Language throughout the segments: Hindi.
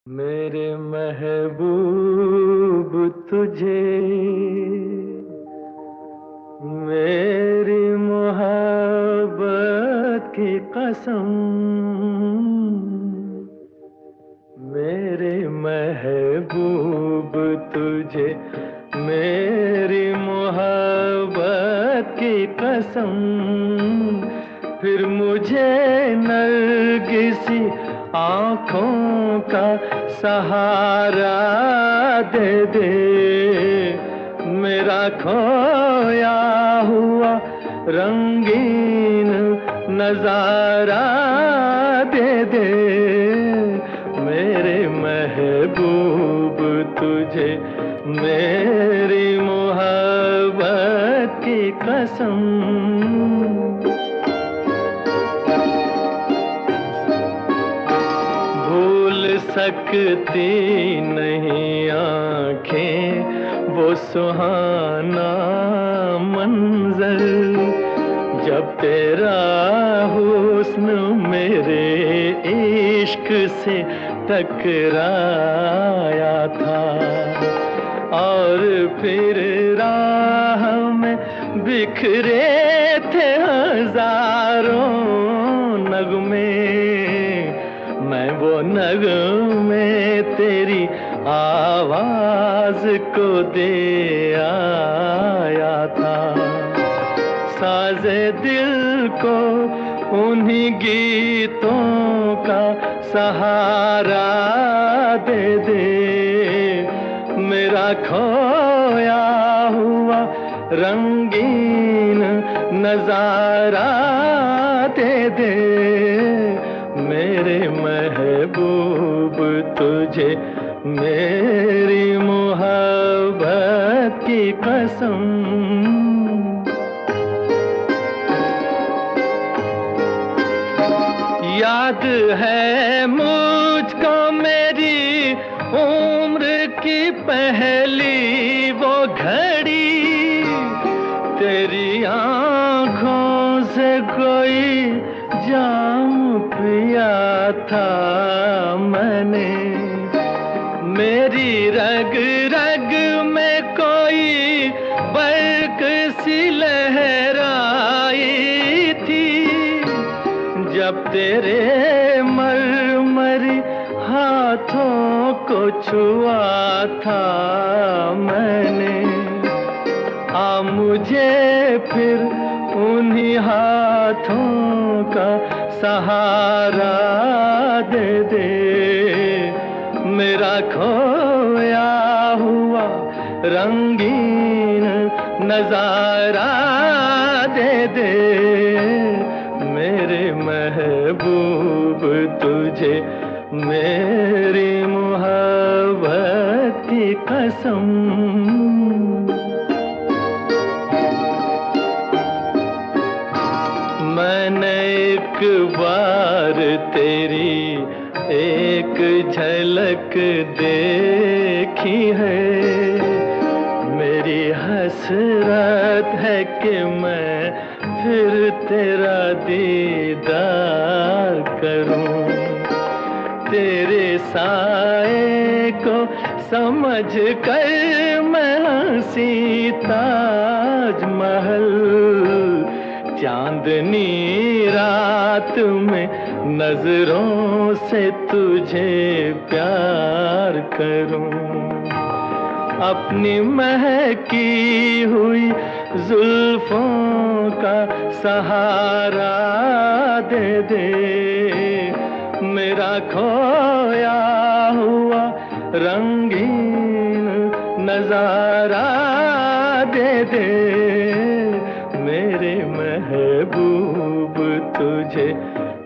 मेरे महबूब तुझे मेरी मोहब्बत की कसम। मेरे महबूब तुझे मेरी मोहब्बत की कसम। फिर मुझे नरगिसी आँखों का सहारा दे दे। मेरा खोया हुआ रंगीन नजारा दे दे। मेरे महबूब तुझे मेरी मोहब्बत की कसम। भूल सकती नहीं आँखें वो सुहाना मंजर, जब तेरा हुस्न मेरे इश्क से टकराया था। और फिर राह में बिखरे थे हजारों नगमे, मैं वो नगमे तेरी आवाज को दे आया था। साज़े दिल को उन्हीं गीतों का सहारा दे दे। मेरा खोया हुआ रंगीन नजारा दे दे। मेरे महबूब तुझे मेरी मोहब्बत की कसम। याद है मुझको मेरी उम्र की पहली वो घड़ी, तेरी आँखों से कोई जाम पिया था मैंने। मेरी रग रग में कोई बर्क सी लहराई थी, जब तेरे मरमरी हाथों को छुआ था मैंने। आ मुझे फिर उन्हीं हाथों का सहारा दे दे। मेरा खोया हुआ रंगीन नजारा दे दे। मेरे महबूब तुझे मेरी मोहब्बत की कसम। मैंने एक बार तेरी एक झलक देखी है, मेरी हसरत है कि मैं फिर तेरा दीदार करूं। तेरे साए को समझ कर मैं हंसी ताजमहल, चांदनी रात में नजरों से तुझे प्यार करूं। अपनी महकी हुई जुल्फों का सहारा दे दे। मेरा खोया हुआ रंगीन नजारा दे दे। मेरे महबूब तुझे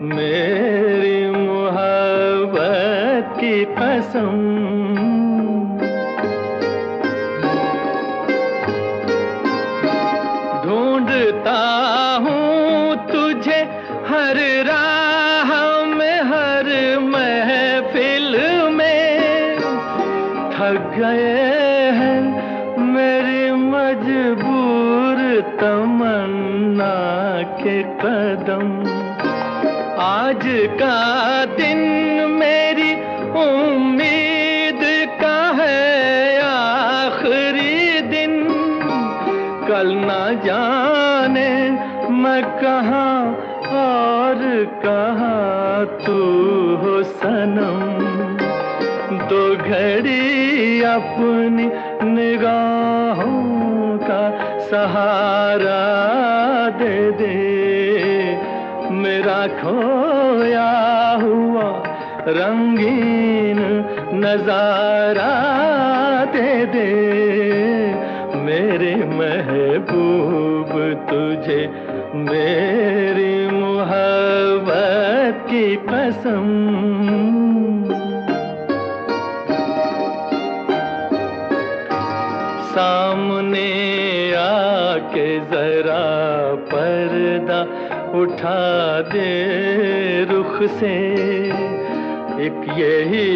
मेरी मोहब्बत की कसम। ढूंढता हूँ तुझे हर राह में, हर महफिल में। थक गए हैं मेरी मजबूर तमन्ना के कदम। आज का दिन मेरी उम्मीद का है आखिरी दिन, कल ना जाने मैं कहाँ और कहाँ तू हो सनम। दो घड़ी अपनी निगाहों का सहारा दे दे, मेरा खोया हुआ रंगीन नजारा दे दे। मेरे महबूब तुझे मेरी मोहब्बत की कसम। सामने आके जरा पर्दा उठा दे रुख से, एक यही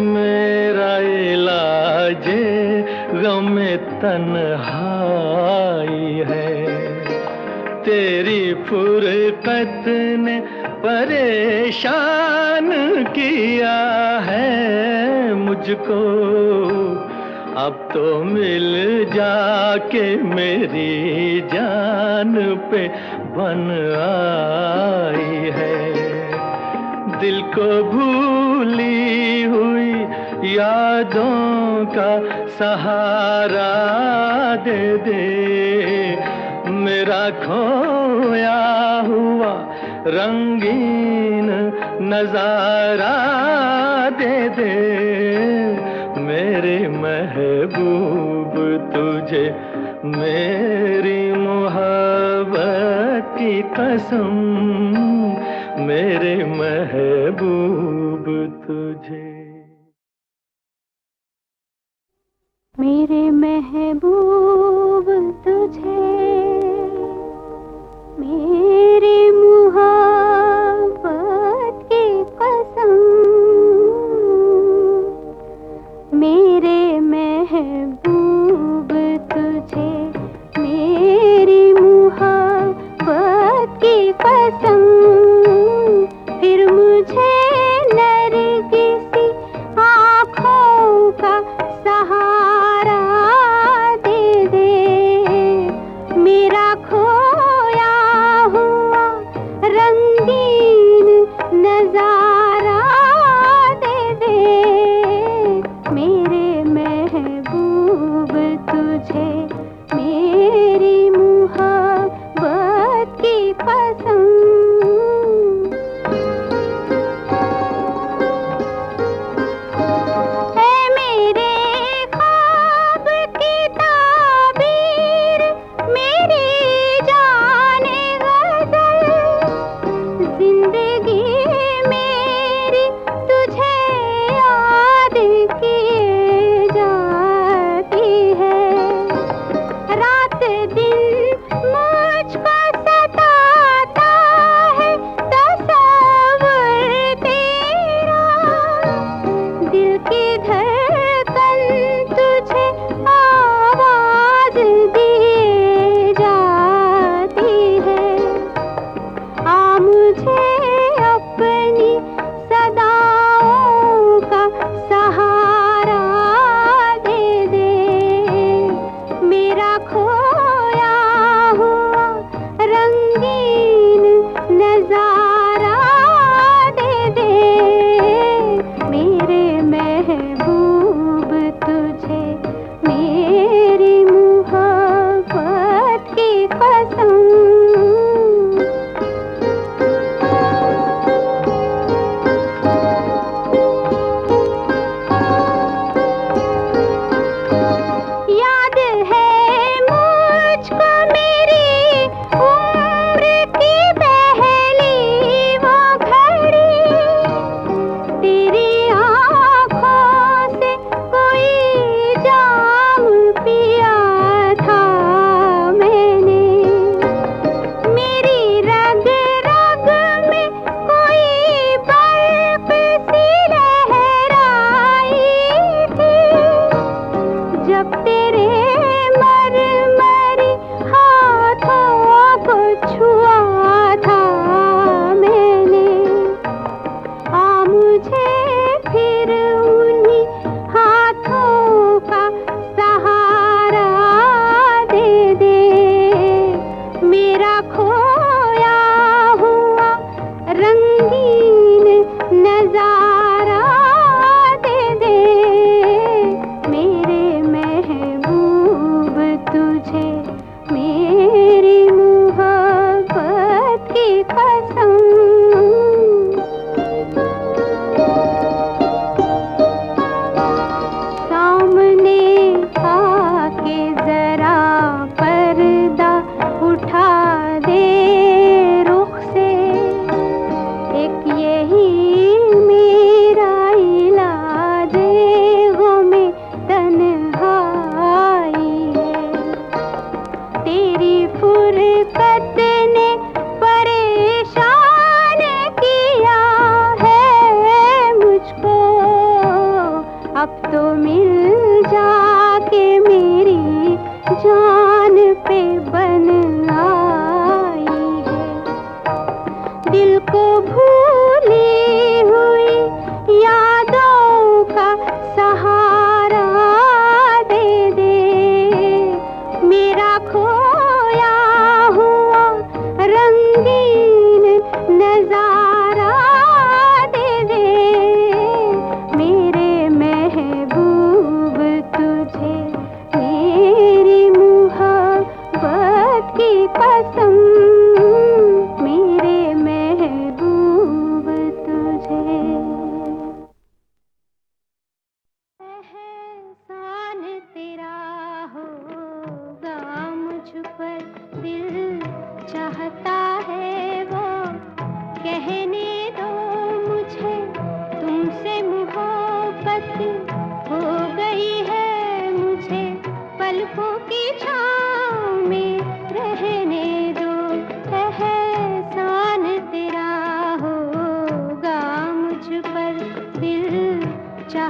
मेरा इलाज गम तन्हाई है। तेरी फुरकत ने परेशान किया है मुझको, अब तो मिल जाके मेरी जान पे बन आई है। दिल को भूली हुई यादों का सहारा दे दे, मेरा खोया हुआ रंगीन नजारा दे दे। मेरे महबूब तुझे मेरी मोहब्बत की कसम, मेरे महबूब तुझे। मेरे महबूब तुझे मेरी मोहब्बत की कसम, मेरे महबूब तुझे मेरी मोहब्बत की कसम। फिर मुझे नरगिसी आँखों का सहारा दे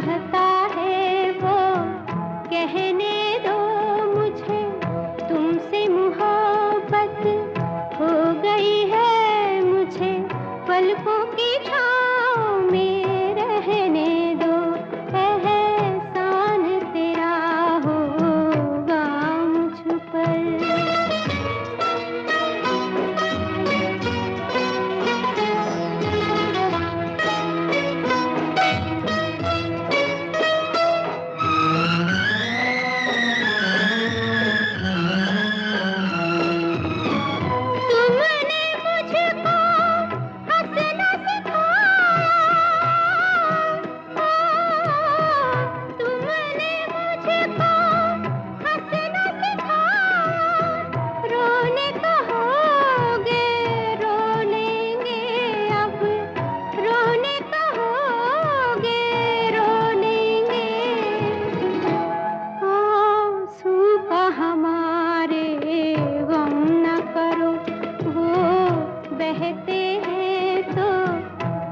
चाहता है वो कहने दो मुझे, तुमसे मोहब्बत हो गई है मुझे, पलकों की छाँव में रहने दो, एहसान तेरा होगा मुझ पर।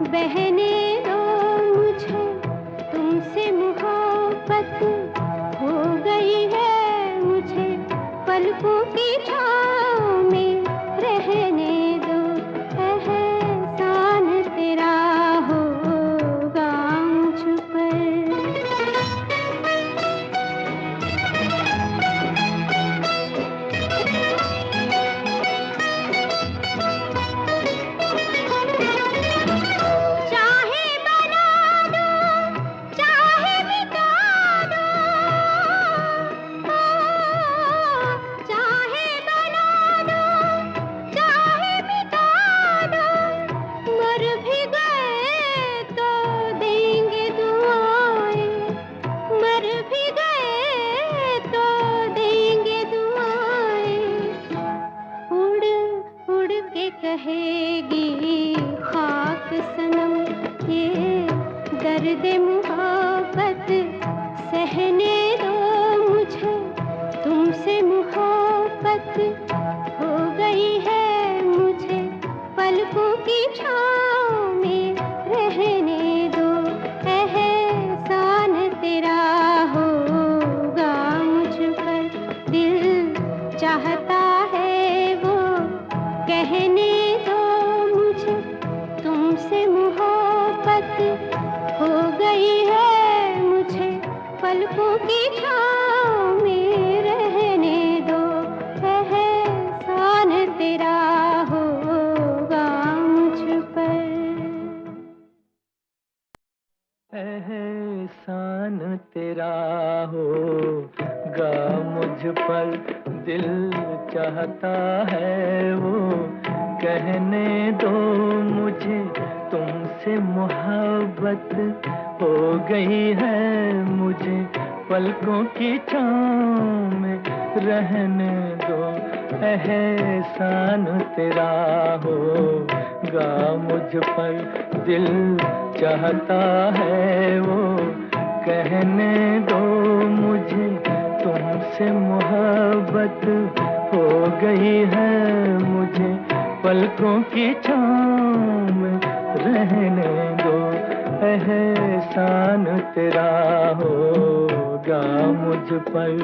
बहने दो मुझे, तुमसे मोहब्बत हो गई है मुझे, पलकों की छाँव में रहने दो, एहसान तेरा होगा मुझ पर। कहेगी खाक सनम ये दर्द मोहब्बत सहने दो मुझे, तुमसे मोहब्बत हो गई है मुझे, पलकों की छाँव में रहने दो, एहसान तेरा होगा मुझ पर। दिल चाहता है वो कहने दो मुझे, तुमसे मोहब्बत हो गई है मुझे, पलकों की छाँव में रहने दो, एहसान तेरा होगा मुझ पर। एहसान तेरा होगा मुझ पर, दिल चाहता है वो कहने दो मुझे, तुमसे मोहब्बत हो गई है मुझे, पलकों की छाँव में रहने दो, एहसान तेरा होगा मुझ पर, दिल चाहता है वो कहने दो मुझे, तुमसे मोहब्बत हो गई है मुझे, पलकों की छाँव में रहने दो, एहसान तेरा होगा मुझ पर।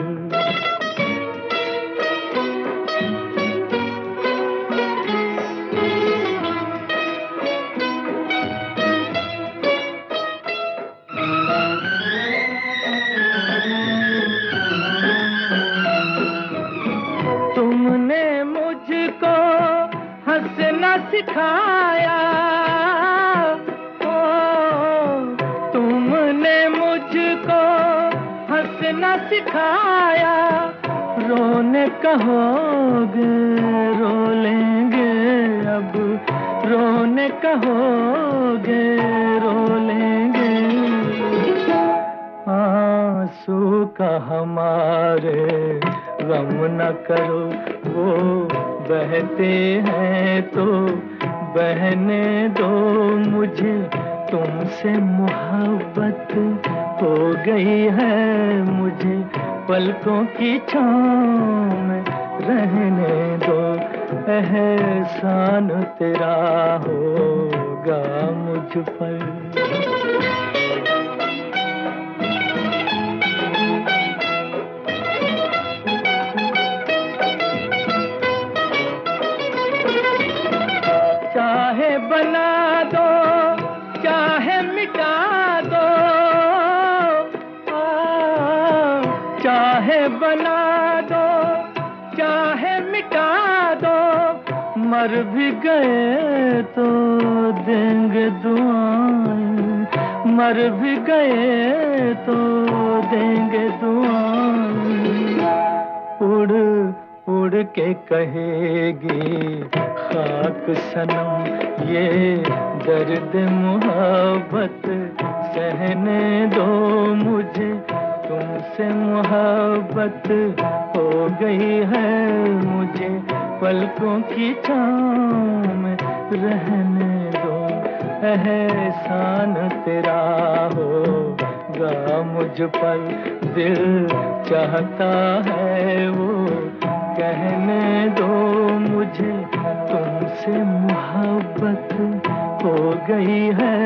तुमने मुझको हंसना सिखाया, ओ तुमने मुझको हंसना सिखाया, रोने कहोगे रो लेंगे अब, रोने कहोगे रो लेंगे, आंसू का हमारे गम न करो, वो बहते हैं तो बहने दो मुझे, तुमसे मोहब्बत हो गई है मुझे, पलकों की छाँव में रहने दो, एहसान तेरा होगा मुझ पर। जला दो चाहे मिटा दो, मर भी गए तो देंगे दुआएं, मर भी गए तो देंगे दुआएं। उड़ उड़ के कहेगी खाक सनम ये दर्द मोहब्बत, सहने दो मुझे तुमसे मोहब्बत हो गई है मुझे, पलकों की छाँव में रहने दो। एहसान तेरा होगा मुझ पर, दिल चाहता है वो कहने दो मुझे तुमसे मोहब्बत हो गई है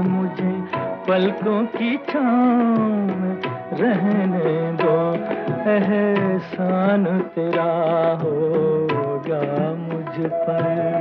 मुझे, पलकों की छाँव में रहने दो। एहसान तेरा होगा मुझ पर।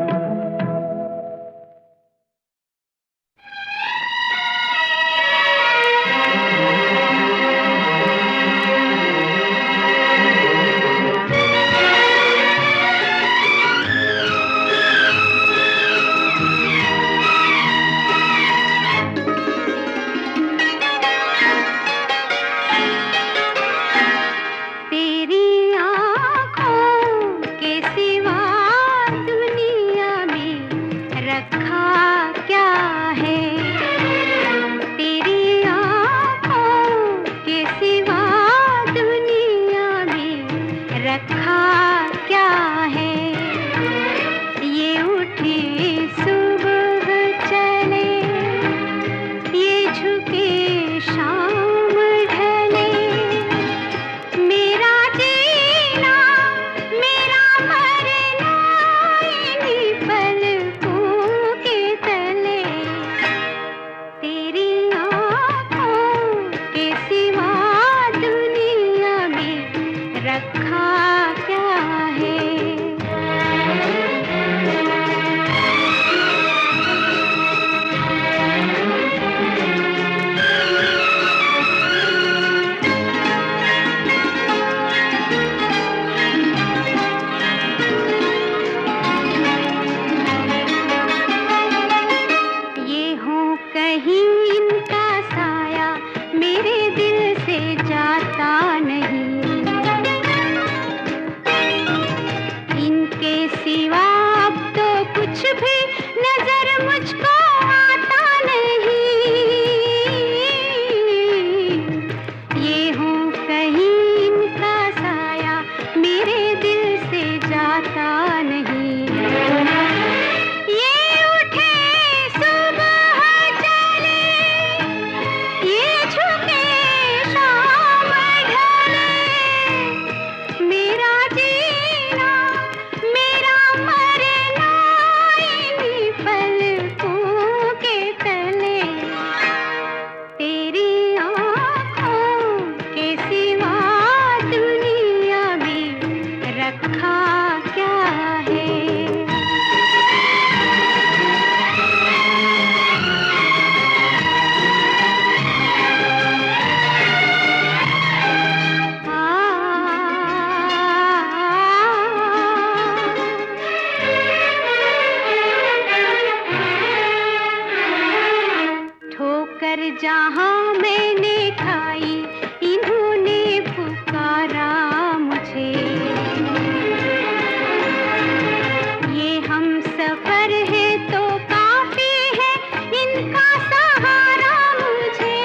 जहाँ मैंने खाई इन्होंने पुकारा मुझे, ये हम सफर है तो काफी है इनका सहारा मुझे।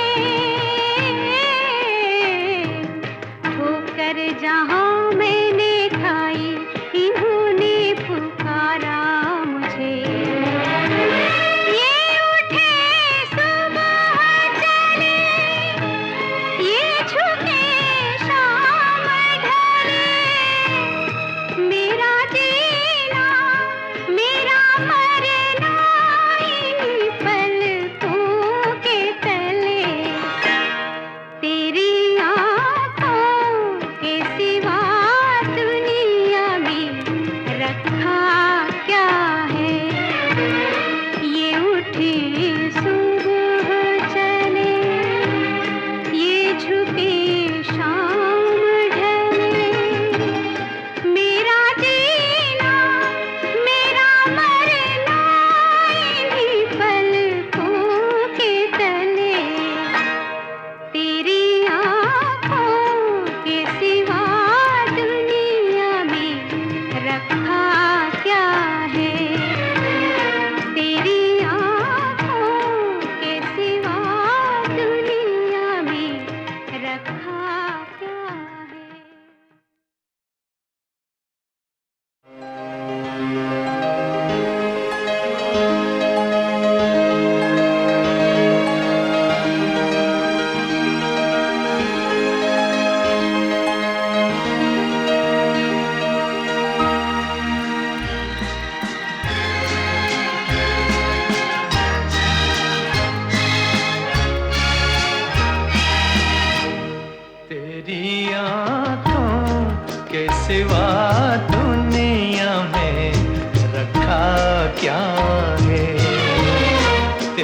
ठोकर जहाँ मैंने खाई इन्होंने पुकारा मुझे, ये उठे सुबह चले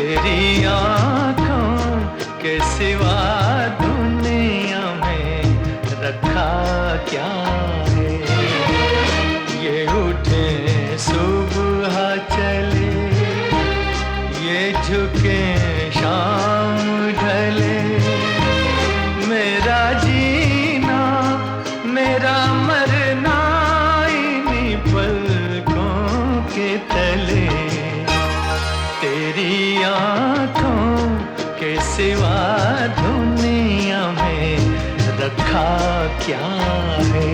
तेरी आँखों के सिवा दुनिया में रखा क्या है। ये उठे सुबह चले, ये झुके शाम ढले, मेरा जीना मेरा मरना इन्हीं पलकों के तले। तेरी आँखों के सिवा दुनिया में रखा क्या है।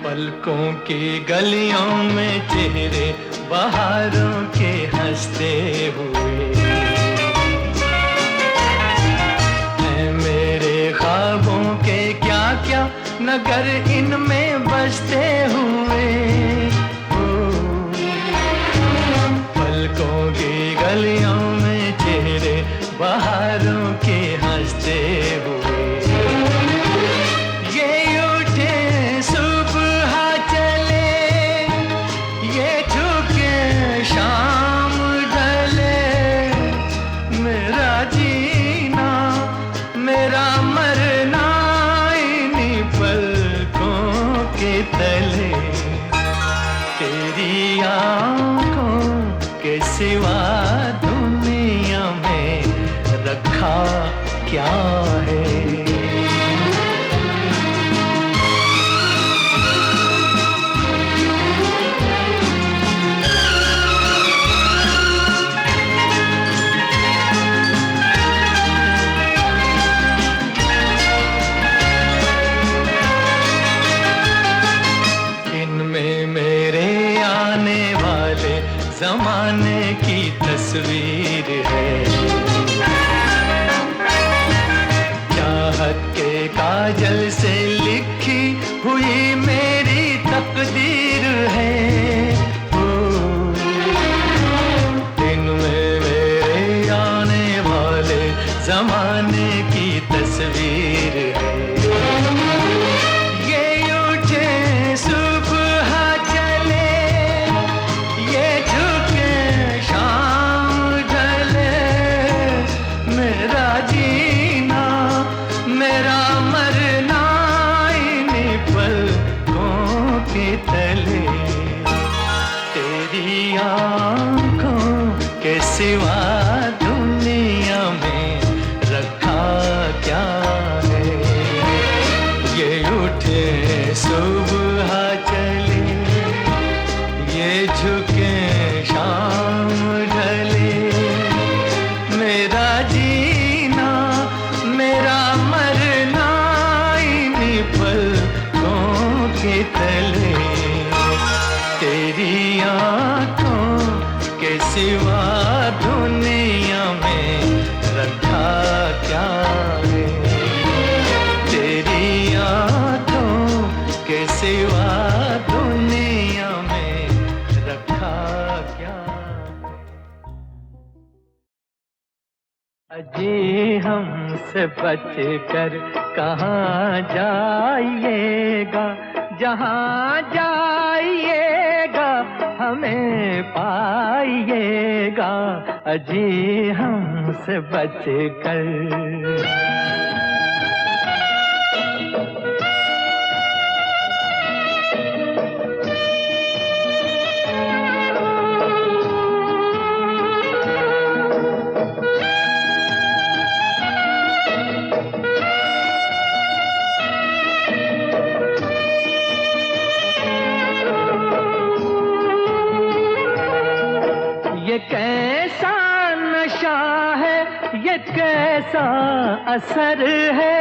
पलकों की गलियों में चेहरे बहारों के हंसते हुए हैं मेरे ख्वाबों के क्या क्या नगर इनमें बसते हुए। पलकों की गलियों में चेहरे बहारों के हंसते हुए, शाम ढले, मेरा जीना मेरा मरना इन्हीं पलकों के तले। तेरी आँखों के सिवा दुनिया में रखा क्या है। ज़माने की तस्वीर है, चाहत के काजल से लिखी हुई मेरी तकदीर है। इनमें मेरे आने वाले ज़माने की तस्वीर है। तेरी आँखों के सिवा दुनिया में रखा क्या है। ये उठे सुबह चले, ये झुके शाम ढले, मेरा जीना मेरा मरना इन्हीं पलकों के तले। तेरी आँखों के सिवा दुनिया में रखा क्या है। तेरी आँखों के सिवा दुनिया में रखा क्या है। अजी हमसे बच कर कहाँ जाइएगा, जहाँ जाइएगा हमें पाइएगा। अजी हमसे बच कर। ये कैसा नशा है, ये कैसा असर है,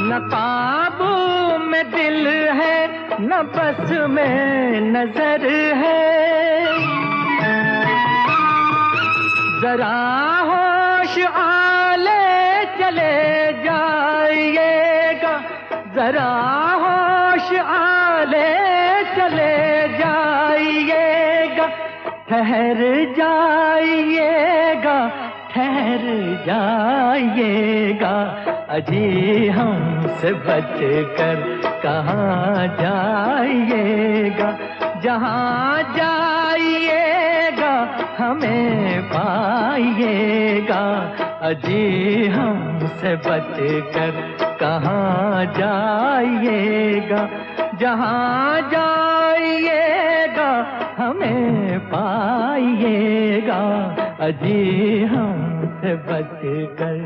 न काबू में दिल है न बस में नजर है। जरा होश आले चले जाइएगा, जरा होश आले चले जाइएगा, ठहर जाइएगा, ठहर जाइएगा, अजी हमसे बच कर कहाँ जाइएगा। जहाँ जाइएगा हमें पाइएगा, अजी हमसे बच कर कहाँ जाइएगा। जहाँ जाइएगा हमें पाइएगा, अजी हमसे बच कर।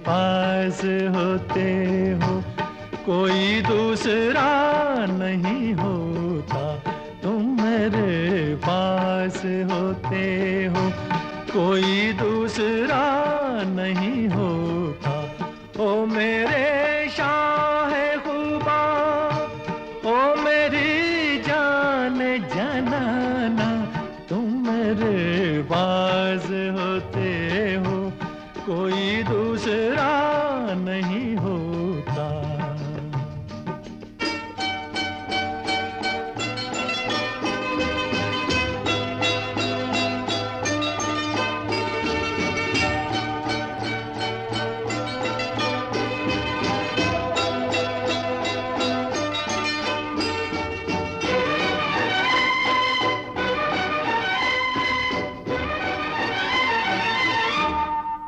पास होते हो, कोई दूसरा नहीं होता, तुम मेरे पास होते हो, कोई दूसरा नहीं होता। ओ मेरे शाहे खुबा, ओ मेरी जान जनाना, तुम मेरे पास होते हो, कोई दूसरा नहीं होता।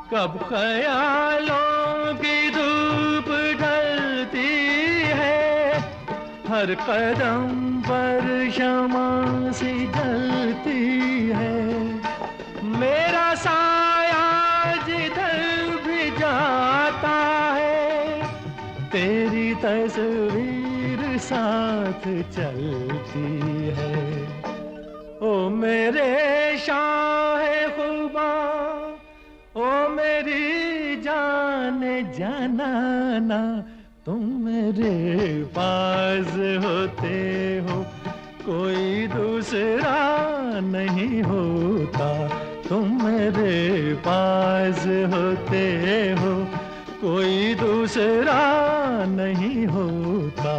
कब ख्यालों की धूप ढलती है, हर कदम पर शमा सी जलती है, मेरा साया जिधर भी जाता है, तेरी तस्वीर साथ चलती है। ओ मेरे शाहे खुबा, ओ मेरी जान जनाना, तुम मेरे पास होते हो, कोई दूसरा नहीं होता, तुम मेरे पास होते हो, कोई दूसरा नहीं होता।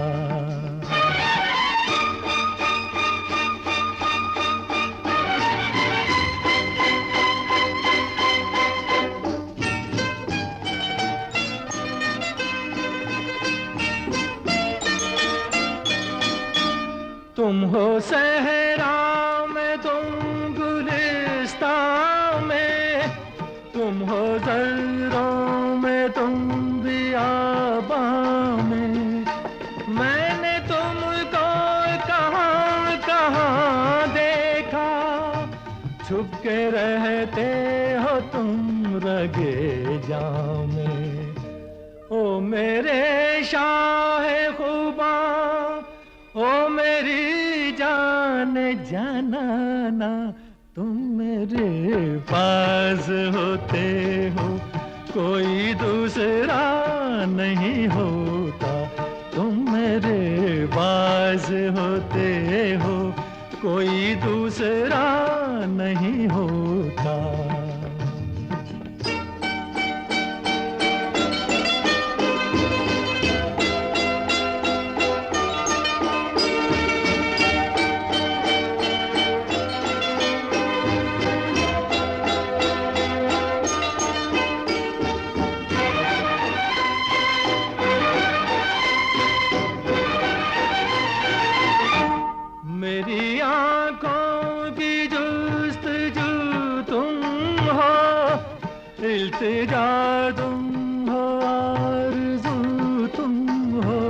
तुम हो सहरा में, तुम गुलिस्तां में, तुम हो ज़र्रों में, तुम बियाबां में, मैंने तुमको कहाँ कहाँ देखा, छुप के रहते हो तुम रगे जां में। ओ मेरे शाहे खुबा, ओ मेरी जान जनाना, तुम मेरे पास होते हो, कोई दूसरा नहीं होता, तुम मेरे पास होते हो, कोई दूसरा नहीं होता। मेरी आंखों की जुस्तजू तुम हो, इल्तिजा तुम हो, आरज़ू तुम हो,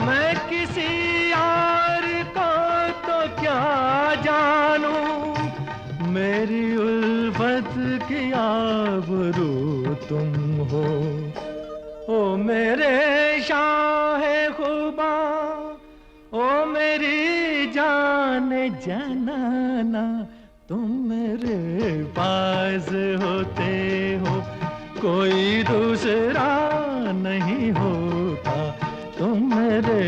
मैं किसी और को तो क्या जानूं, मेरी उल्फत की आबरू तुम हो। ओ मेरे शाहे खुबा, ओ मेरी जान जनाना, तुम मेरे पास होते हो, कोई दूसरा नहीं होता, तुम मेरे